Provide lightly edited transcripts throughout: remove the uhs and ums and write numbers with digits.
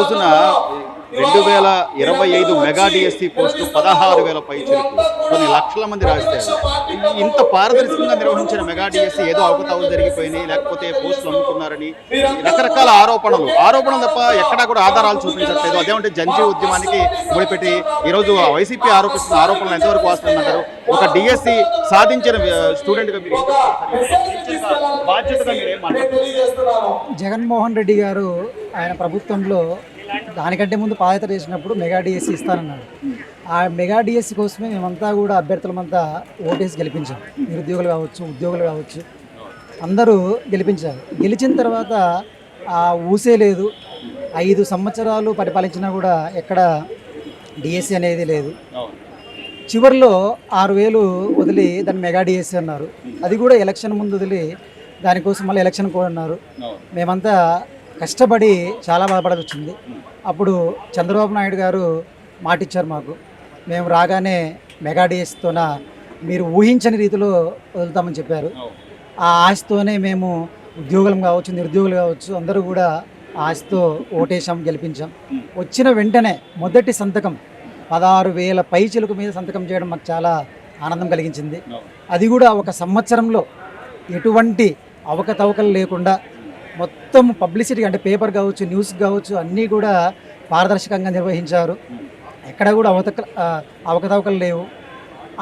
రోజున 2025 mega DSC post 16,000 పైచిలకు కొన్ని లక్షల మంది రాస్తారు. ఇంత పారదర్శకంగా నిర్వహించిన మెగా డిఎస్సి ఏదో అవకతవకలు జరిగిపోయినాయి, లేకపోతే పోస్టులు అమ్ముకున్నారని రకరకాల ఆరోపణలు తప్ప ఎక్కడా కూడా ఆధారాలు చూపించట్లేదు. అదేమంటే జంజీ ఉద్యమానికి ముడిపెట్టి ఈరోజు వైసీపీ ఆరోపిస్తున్న ఆరోపణలు ఎంతవరకు వస్తుందంటారు? ఒక డిఎస్సి సాధించిన స్టూడెంట్గా మీరు బాధ్యతగా మీరు ఏం మాట్లాడుతున్నారు? జగన్మోహన్ రెడ్డి గారు ఆయన ప్రభుత్వంలో దానికంటే ముందు పాదయాత్ర చేసినప్పుడు మెగా డిఎస్సి ఇస్తానన్నాడు. ఆ మెగా డిఎస్సి కోసమే మేమంతా కూడా అభ్యర్థులమంతా ఓటేసి గెలిపించాం. నిరుద్యోగులు కావచ్చు, ఉద్యోగులు కావచ్చు, అందరూ గెలిపించారు. గెలిచిన తర్వాత ఆ ఊసే లేదు. 5 సంవత్సరాలు పరిపాలించినా కూడా ఎక్కడ డిఎస్సి అనేది లేదు. చివరిలో 6,000 వదిలి దాన్ని మెగా డిఎస్సి అన్నారు. అది కూడా ఎలక్షన్ ముందు వదిలి దానికోసం మళ్ళీ ఎలక్షన్ కూడా అన్నారు. మేమంతా కష్టపడి చాలా బాధపడాల్సి వచ్చింది. అప్పుడు చంద్రబాబు నాయుడు గారు మాటిచ్చారు మాకు, మేము రాగానే మెగా డిఎస్సితోన మీరు ఊహించని రీతిలో వదులుతామని చెప్పారు. ఆ ఆశతోనే మేము ఉద్యోగులం కావచ్చు, నిరుద్యోగులు కావచ్చు, అందరూ కూడా ఆశతో ఓటేశాం, గెలిపించాం. వచ్చిన వెంటనే మొదటి సంతకం 16,000 పైచిలుకు మీద సంతకం చేయడం మాకు చాలా ఆనందం కలిగించింది. అది కూడా ఒక సంవత్సరంలో ఎటువంటి అవకతవకలు లేకుండా మొత్తం పబ్లిసిటీ, అంటే పేపర్ కావచ్చు, న్యూస్ కావచ్చు, అన్నీ కూడా పారదర్శకంగా నిర్వహించారు. ఎక్కడ కూడా అవకతవకలు లేవు.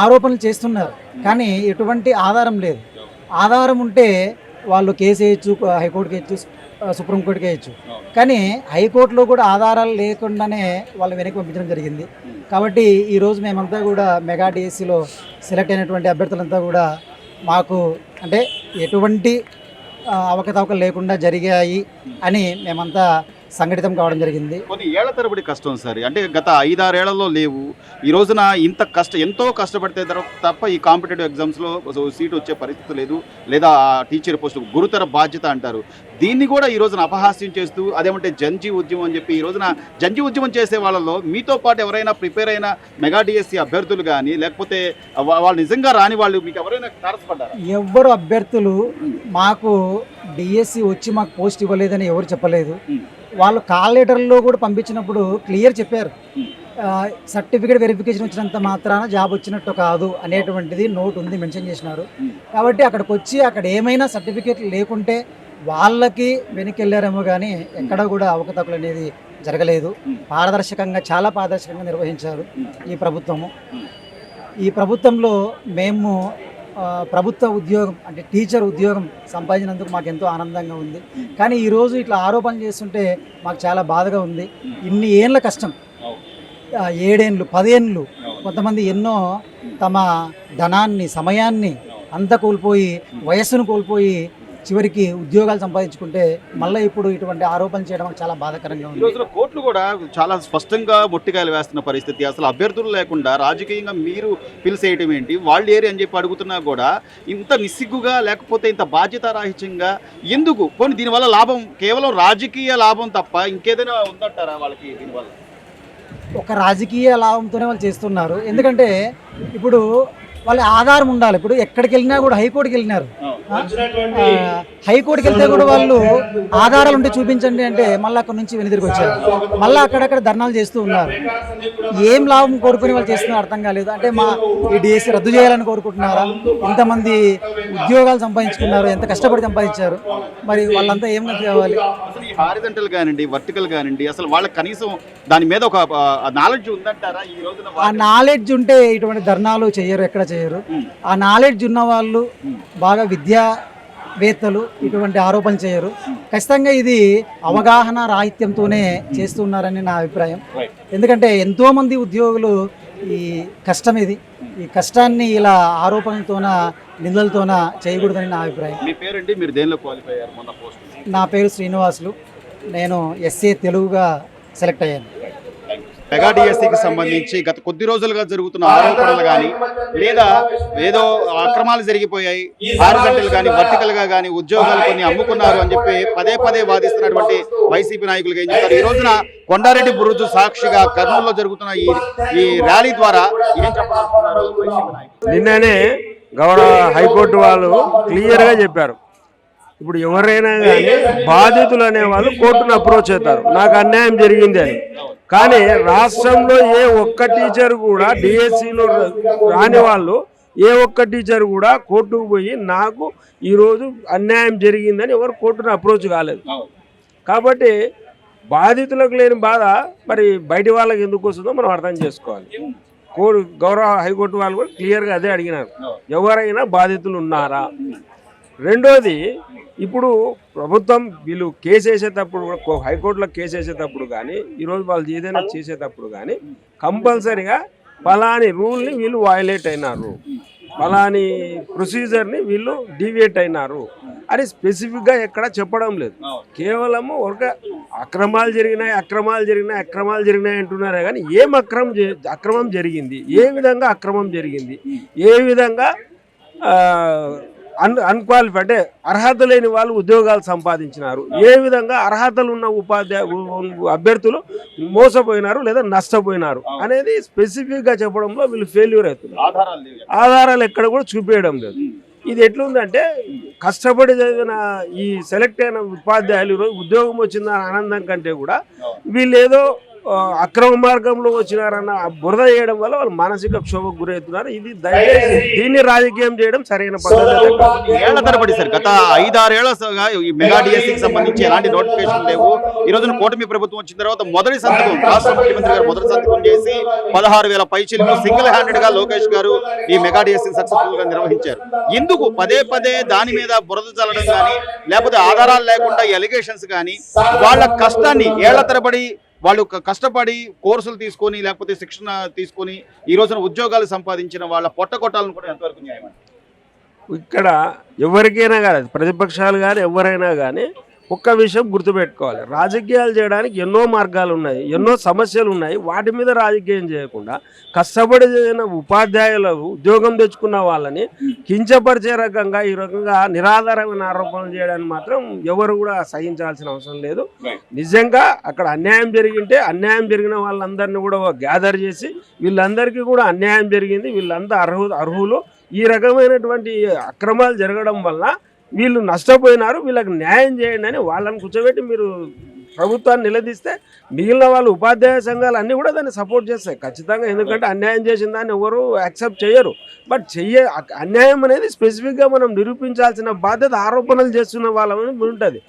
ఆరోపణలు చేస్తున్నారు కానీ ఎటువంటి ఆధారం లేదు. ఆధారం ఉంటే వాళ్ళు కేసు వేయచ్చు, హైకోర్టుకి వేయచ్చు, సుప్రీంకోర్టుకి వేయచ్చు. కానీ హైకోర్టులో కూడా ఆధారాలు లేకుండానే వాళ్ళు వెనక్కి పంపించడం జరిగింది. కాబట్టి ఈరోజు మేమంతా కూడా మెగా డిఎస్సిలో సెలెక్ట్ అయినటువంటి అభ్యర్థులంతా కూడా మాకు అంటే ఎటువంటి అవకతవకలు లేకుండా జరిగాయి అని మేమంతా సంఘటితం కావడం జరిగింది. కొన్ని ఏళ్ల తరబడి కష్టం సార్, అంటే గత 5-6 ఏళ్లలో లేవు. ఈ రోజున ఎంతో కష్టపడితే తప్ప ఈ కాంపిటేటివ్ ఎగ్జామ్స్లో సీటు వచ్చే పరిస్థితి లేదు, లేదా టీచర్ పోస్టు గురుతర బాధ్యత అంటారు. దీన్ని కూడా ఈ రోజున అపహాస్యం చేస్తూ అదేమంటే జంజీ ఉద్యమం అని చెప్పి ఈ రోజున జంజీ ఉద్యమం చేసే వాళ్ళలో మీతో పాటు ఎవరైనా ప్రిపేర్ అయిన మెగా డిఎస్సి అభ్యర్థులు కానీ, లేకపోతే వాళ్ళు నిజంగా రాని వాళ్ళు మీకు ఎవరైనా తారసపడ్డారా? ఎవరు అభ్యర్థులు మాకు డిఎస్సి వచ్చి మాకు పోస్ట్ ఇవ్వలేదని ఎవరు చెప్పలేదు. వాళ్ళు కాల్ లెటర్లో కూడా పంపించినప్పుడు క్లియర్ చెప్పారు, సర్టిఫికేట్ వెరిఫికేషన్ వచ్చినంత మాత్రాన జాబ్ వచ్చినట్టు కాదు అనేటువంటిది నోట్ ఉంది, మెన్షన్ చేసినారు. కాబట్టి అక్కడికి వచ్చి అక్కడ ఏమైనా సర్టిఫికేట్ లేకుంటే వాళ్ళకి వెనక్కి వెళ్ళారేమో కానీ ఎక్కడ కూడా అవకతవకలు అనేది జరగలేదు. చాలా పారదర్శకంగా నిర్వహించారు ఈ ప్రభుత్వము. ఈ ప్రభుత్వంలో మేము ప్రభుత్వ ఉద్యోగం అంటే టీచర్ ఉద్యోగం సంపాదించినందుకు మాకు ఎంతో ఆనందంగా ఉంది. కానీ ఈరోజు ఇట్లా ఆరోపణలు చేస్తుంటే మాకు చాలా బాధగా ఉంది. ఇన్ని ఏళ్ళ కష్టం, 7 ఏళ్ళు 10 ఏళ్ళు, కొంతమంది ఎన్నో తమ ధనాన్ని, సమయాన్ని అంతా కోల్పోయి, వయస్సును కోల్పోయి చివరికి ఉద్యోగాలు సంపాదించుకుంటే మళ్ళీ ఇప్పుడు ఇటువంటి ఆరోపణలు చేయడం చాలా బాధాకరంగా ఉంది. ఈ రోజున కోర్టులు కూడా చాలా స్పష్టంగా మొట్టికాయలు వేస్తున్న పరిస్థితి. అసలు అభ్యర్థులు లేకుండా రాజకీయంగా మీరు పిలిచేయటం ఏంటి, వాళ్ళు ఏరి అని చెప్పి అడుగుతున్నా కూడా ఇంత నిస్సిగ్గుగా, లేకపోతే ఇంత బాధ్యతారాహిత్యంగా ఎందుకు? పోనీ దీనివల్ల లాభం కేవలం రాజకీయ లాభం తప్ప ఇంకేదైనా ఉందంటారా వాళ్ళకి? దీనివల్ల ఒక రాజకీయ లాభంతోనే వాళ్ళు చేస్తున్నారు. ఎందుకంటే ఇప్పుడు వాళ్ళ ఆధారం ఉండాలి. ఇప్పుడు ఎక్కడికి వెళ్ళినా కూడా హైకోర్టుకి వెళ్ళినారు, హైకోర్టుకి వెళ్తే కూడా వాళ్ళు ఆధారాలు ఉంటే చూపించండి అంటే మళ్ళీ అక్కడ నుంచి వెనుదిరిగి వచ్చారు. మళ్ళీ అక్కడక్కడ ధర్నాలు చేస్తూ ఉన్నారు. ఏం లాభం కోరుకుని వాళ్ళు చేస్తున్నారో అర్థం కాలేదు. అంటే ఈ డిఎస్సి రద్దు చేయాలని కోరుకుంటున్నారా? ఇంతమంది ఉద్యోగాలు సంపాదించుకున్నారు, ఎంత కష్టపడి సంపాదించారు, మరి వాళ్ళంతా ఏం కావాలి? హారిజంటల్ కానివ్వండి, వర్టికల్ కానివ్వండి, అసలు వాళ్ళకి కనీసం దాని మీద ఒక నాలెడ్జ్ ఉందంటారా? ఈ రోజున ఆ నాలెడ్జ్ ఉంటే ఇటువంటి ధర్నాలు చేయరు, ఎక్కడ చేయరు. ఆ నాలెడ్జ్ ఉన్న వాళ్ళు, బాగా విద్యావేత్తలు ఇటువంటి ఆరోపణలు చేయరు. ఖచ్చితంగా ఇది అవగాహన రాహిత్యంతోనే చేస్తున్నారని నా అభిప్రాయం. ఎందుకంటే ఎంతోమంది ఉద్యోగులు ఈ కష్టం ఇది, ఈ కష్టాన్ని ఇలా ఆరోపణలతోన, నిందలతోన చేయకూడదని నా అభిప్రాయం. మీ పేరండి, మీరు దేనిలో క్వాలిఫై అయ్యారు మొన్న పోస్ట్? నా పేరు శ్రీనివాసులు, నేను ఎస్ఏ తెలుగుగా సెలెక్ట్ అయ్యాను. మెగా డిఎస్సికి సంబంధించి గత కొద్ది రోజులుగా జరుగుతున్న ఆరోపణలు కానీ, లేదా ఏదో అక్రమాలు జరిగిపోయాయి, హారిజంటల్ కానీ వర్టికల్ గా కానీ ఉద్యోగాలు కొన్ని అమ్ముకున్నారు అని చెప్పి పదే వాదిస్తున్నటువంటి వైసీపీ నాయకులుగా ఏం చెప్తారు? ఈ రోజున కొండారెడ్డి బురుజు సాక్షిగా కర్నూలులో జరుగుతున్న ఈ ర్యాలీ ద్వారా ఏం చెప్పాలనుకున్నారు? నిన్ననే గౌరవ హైకోర్టు వాళ్ళు క్లియర్గా చెప్పారు, ఇప్పుడు ఎవరైనా కానీ బాధితులు అనేవాళ్ళు కోర్టును అప్రోచ్ అవుతారు, నాకు అన్యాయం జరిగింది అని. కానీ రాష్ట్రంలో ఏ ఒక్క టీచర్ కూడా డిఎస్సిలో రాని వాళ్ళు ఏ ఒక్క టీచర్ కూడా కోర్టుకు పోయి నాకు ఈరోజు అన్యాయం జరిగిందని ఎవరు కోర్టును అప్రోచ్ కాలేదు. కాబట్టి బాధితులకు లేని బాధ మరి బయటి వాళ్ళకి ఎందుకు వస్తుందో మనం అర్థం చేసుకోవాలి. గౌరవ హైకోర్టు వాళ్ళు కూడా క్లియర్గా అదే అడిగినారు, ఎవరైనా బాధితులు ఉన్నారా. రెండోది, ఇప్పుడు ప్రభుత్వం వీళ్ళు కేసు వేసేటప్పుడు కూడా హైకోర్టులో కేసు వేసేటప్పుడు కానీ ఈరోజు వాళ్ళు ఏదైనా చేసేటప్పుడు కానీ కంపల్సరీగా ఫలాని రూల్ని వీళ్ళు వయలేట్ అయినారు, ఫలాని ప్రొసీజర్ని వీళ్ళు డీవియేట్ అయినారు అని స్పెసిఫిక్గా ఎక్కడ చెప్పడం లేదు. కేవలము ఒక అక్రమాలు జరిగినాయి అంటున్నారే కానీ ఏం అక్రమం జరిగింది, ఏ విధంగా అక్రమం జరిగింది, ఏ విధంగా అన్క్వాలిఫైడ్ అంటే అర్హత లేని వాళ్ళు ఉద్యోగాలు సంపాదించినారు, ఏ విధంగా అర్హతలు ఉన్న అభ్యర్థులు మోసపోయినారు లేదా నష్టపోయినారు అనేది స్పెసిఫిక్గా చెప్పడంలో వీళ్ళు ఫెయిల్యూర్ అవుతున్నారు. ఆధారాలు ఎక్కడ కూడా చూపించడం లేదు. ఇది ఎట్లుందంటే కష్టపడి చదివిన ఈ సెలెక్ట్ అయిన ఉపాధ్యాయులు ఈరోజు ఉద్యోగం వచ్చిందన్న ఆనందం కంటే కూడా వీళ్ళు ఏదో అక్రమ మార్గంలో వచ్చినారన్న బురద చేయడం వల్ల వాళ్ళు మానసిక క్షోభకు గురవుతున్నారు. ఇది దయచేసి దీన్ని రాజకీయం చేయడం సరైన పద్ధతి. ఏళ్ల తరబడి సార్, గత 5-6 ఏళ్లుగా ఈ మెగా డిఎస్సికి సంబంధించి ఎలాంటి నోటిఫికేషన్ లేవు. ఈ రోజున కూటమి ప్రభుత్వం వచ్చిన తర్వాత మొదటి సంతకం రాష్ట్ర ముఖ్యమంత్రి గారు మొదటి సంతకం చేసి 16,000 పైచీలకు సింగిల్ హ్యాండెడ్ గా లోకేష్ గారు ఈ మెగా డిఎస్సిని సక్సెస్ఫుల్ గా నిర్వహించారు. ఎందుకు పదే దాని మీద బురద చల్లడం కానీ లేకపోతే ఆధారాలు లేకుండా ఎలిగేషన్స్ కానీ వాళ్ళ కష్టాన్ని ఏళ్ల తరబడి వాళ్ళు కష్టపడి కోర్సులు తీసుకొని లేకపోతే శిక్షణ తీసుకొని ఈ రోజున ఉద్యోగాలు సంపాదించిన వాళ్ళ పొట్టకొట్టాలను కూడా ఎంతవరకు న్యాయం? ఇక్కడ ఎవరికైనా కానీ ప్రతిపక్షాలు కానీ ఎవరైనా కానీ ఒక్క విషయం గుర్తుపెట్టుకోవాలి, రాజకీయాలు చేయడానికి ఎన్నో మార్గాలు ఉన్నాయి, ఎన్నో సమస్యలు ఉన్నాయి. వాటి మీద రాజకీయం చేయకుండా కష్టపడి చేసిన ఉపాధ్యాయులకు ఉద్యోగం తెచ్చుకున్న వాళ్ళని కించపరిచే రకంగా ఈ రకంగా నిరాధారమైన ఆరోపణలు చేయడానికి మాత్రం ఎవరు కూడా సహించాల్సిన అవసరం లేదు. నిజంగా అక్కడ అన్యాయం జరిగింటే అన్యాయం జరిగిన వాళ్ళందరినీ కూడా గ్యాదర్ చేసి వీళ్ళందరికీ కూడా అన్యాయం జరిగింది, వీళ్ళంతా అర్హులు, ఈ రకమైనటువంటి అక్రమాలు జరగడం వల్ల వీళ్ళు నష్టపోయినారు, వీళ్ళకి న్యాయం చేయండి అని వాళ్ళని కూర్చోబెట్టి మీరు ప్రభుత్వాన్ని నిలదీస్తే మిగిలిన వాళ్ళు ఉపాధ్యాయ సంఘాలు అన్నీ కూడా దాన్ని సపోర్ట్ చేస్తాయి ఖచ్చితంగా. ఎందుకంటే అన్యాయం చేసిన దాన్ని ఎవరు యాక్సెప్ట్ చేయరు. బట్ అన్యాయం అనేది స్పెసిఫిక్గా మనం నిరూపించాల్సిన బాధ్యత ఆరోపణలు చేస్తున్న వాళ్ళని ఉంటుంది.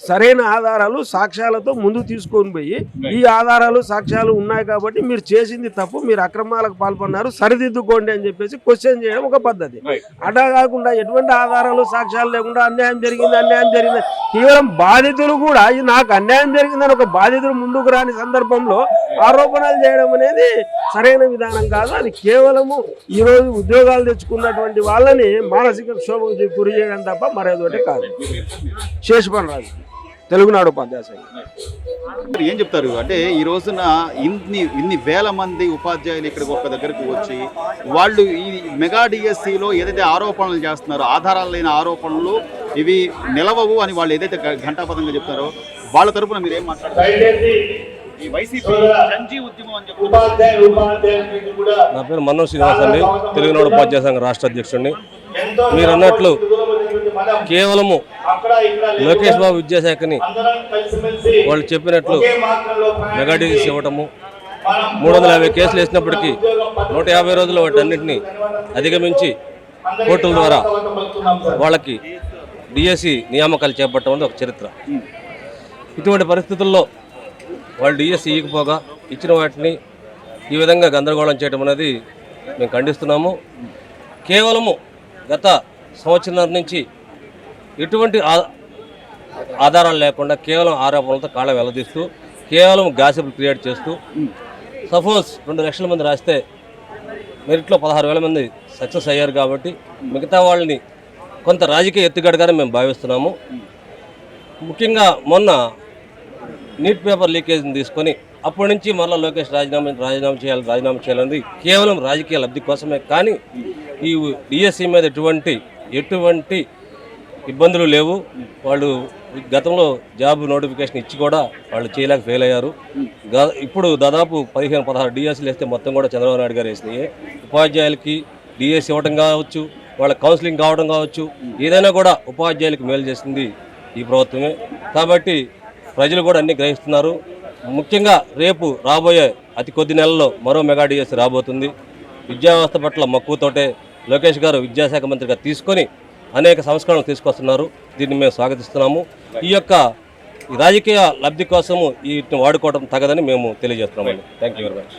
సరైన ఆధారాలు సాక్ష్యాలతో ముందు తీసుకొని పోయి ఈ ఆధారాలు సాక్ష్యాలు ఉన్నాయి కాబట్టి మీరు చేసింది తప్పు, మీరు అక్రమాలకు పాల్పడినారు, సరిదిద్దుకోండి అని చెప్పేసి క్వశ్చన్ చేయడం ఒక పద్ధతి. అలా కాకుండా ఎటువంటి ఆధారాలు సాక్ష్యాలు లేకుండా అన్యాయం జరిగింది కేవలం బాధితులు కూడా ఇది నాకు అన్యాయం జరిగిందని ఒక బాధితుడు ముందుకు రాని సందర్భంలో ఆరోపణలు చేయడం అనేది సరైన విధానం కాదు. అది కేవలము ఈరోజు ఉద్యోగాలు తెచ్చుకున్నటువంటి వాళ్ళని మానసిక క్షోభకు గురి చేయడం తప్ప మరేదోటి కాదు. శేషపన్ రాజు, తెలుగునాడు ఉపాధ్యాయ సంఘం. ఏం చెప్తారు అంటే ఈ రోజున ఇన్ని వేల మంది ఉపాధ్యాయులు ఇక్కడికి ఒక దగ్గరకు వచ్చి వాళ్ళు ఈ మెగా డిఎస్సిలో ఏదైతే ఆరోపణలు చేస్తున్నారో ఆధారాలు లేని ఆరోపణలు ఇవి నిలవవు అని వాళ్ళు ఏదైతే ఘంటాపథంగా చెప్తారో వాళ్ళ తరపున మీరు ఏం మాట్లాడతారు? ఈ వైసీపీ జంజీ ఉద్యమం అని చెప్తారు. నా పేరు మన్నోజ్ శ్రీనివాస్ అండి, తెలుగునాడు ఉపాధ్యాయ సంఘం రాష్ట్ర అధ్యక్షుడిని. మీరు అన్నట్లు కేవలము లోకేష్ బాబు విద్యాశాఖని వాళ్ళు చెప్పినట్లు మెగా డిఎస్సి ఇవ్వటము, 350 కేసులు వేసినప్పటికీ 150 రోజుల్లో వాటి అన్నింటినీ అధిగమించి కోర్టుల ద్వారా వాళ్ళకి డిఎస్సి నియామకాలు చేపట్టడం అనేది ఒక చరిత్ర. ఇటువంటి పరిస్థితుల్లో వాళ్ళు డిఎస్సి ఇవ్వకపోగా ఇచ్చిన వాటిని ఈ విధంగా గందరగోళం చేయడం అనేది మేము ఖండిస్తున్నాము. కేవలము గత సంవత్సరం నుంచి ఎటువంటి ఆధారాలు లేకుండా కేవలం ఆరోపణలతో కాళ్ళ వెల్లదీస్తూ కేవలం గాసిపులు క్రియేట్ చేస్తూ సపోజ్ 2 లక్షల మంది రాస్తే మెరిట్లో 16,000 మంది సక్సెస్ అయ్యారు కాబట్టి మిగతా వాళ్ళని కొంత రాజకీయ ఎత్తుగడగానే మేము భావిస్తున్నాము. ముఖ్యంగా మొన్న నీట్ పేపర్ లీకేజ్ని తీసుకొని అప్పటి నుంచి మళ్ళీ లోకేష్ రాజీనామా చేయాలన్నది కేవలం రాజకీయ లబ్ధి కోసమే. కానీ ఈ డిఎస్సి మీద ఎటువంటి ఇబ్బందులు లేవు. వాళ్ళు గతంలో జాబ్ నోటిఫికేషన్ ఇచ్చి కూడా వాళ్ళు చేయలేక ఫెయిల్ అయ్యారు. ఇప్పుడు దాదాపు 15-16 డిఎస్సీలు వేస్తే మొత్తం కూడా చంద్రబాబు నాయుడు గారు వేసినాయి. ఉపాధ్యాయులకి డిఎస్సి ఇవ్వడం కావచ్చు, వాళ్ళ కౌన్సిలింగ్ కావడం కావచ్చు, ఏదైనా కూడా ఉపాధ్యాయులకు మేలు చేసింది ఈ ప్రభుత్వమే. కాబట్టి ప్రజలు కూడా అన్ని గ్రహిస్తున్నారు. ముఖ్యంగా రేపు రాబోయే అతి కొద్ది నెలల్లో మరో మెగా డిఎస్సి రాబోతుంది. విద్యా వ్యవస్థ పట్ల మక్కువతోటే లోకేష్ గారు విద్యాశాఖ మంత్రిగా తీసుకొని అనేక సంస్కరణలు తీసుకొస్తున్నారు. దీన్ని మేము స్వాగతిస్తున్నాము. ఈ యొక్క రాజకీయ లబ్ధి కోసము వీటిని వాడుకోవడం తగదని మేము తెలియజేస్తున్నామండి. Thank you very much.